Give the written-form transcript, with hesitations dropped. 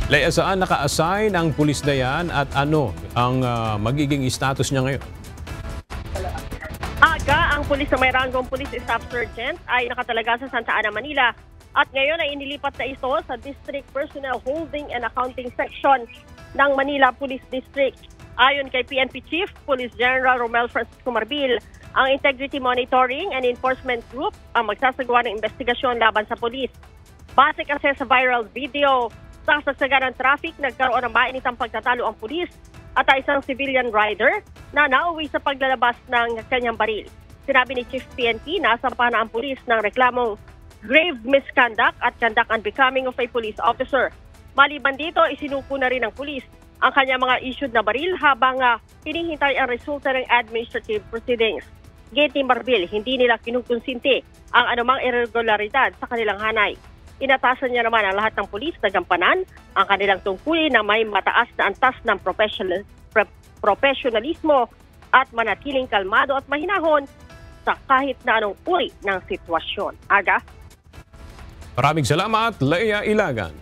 Leia, saan naka-assign ang pulis na yan at ano ang magiging status niya ngayon? Aga, ang pulis na may ranggong Police Staff Sergeant ay nakatalaga sa Santa Ana, Manila. At ngayon ay inilipat na ito sa District Personnel Holding and Accounting Section ng Manila Police District. Ayon kay PNP Chief Police General Romel Francisco Marbil, ang Integrity Monitoring and Enforcement Group ang magsasagawa ng investigasyon laban sa pulis. Base kasi sa viral video, sa sasagaran ng traffic, nagkaroon ng mainitang pagtatalo ang pulis at isang civilian rider na nauwi sa paglalabas ng kanyang baril. Sinabi ni Chief PNP na sampahan na ang pulis ng reklamong grave misconduct at conduct unbecoming of a police officer. Maliban dito, isinuko na rin ng pulis ang kanyang mga issued na baril habang hinihintay ang resulta ng administrative proceedings. Gate ni Marbil, hindi nila kinukonsinti ang anumang irregularidad sa kanilang hanay. Inatasan niya naman ang lahat ng pulis na gampanan ang kanilang tungkulin na may mataas na antas ng profesionalismo at manatiling kalmado at mahinahon sa kahit na anong uri ng sitwasyon. Aga? Maraming salamat, Leia Ilagan.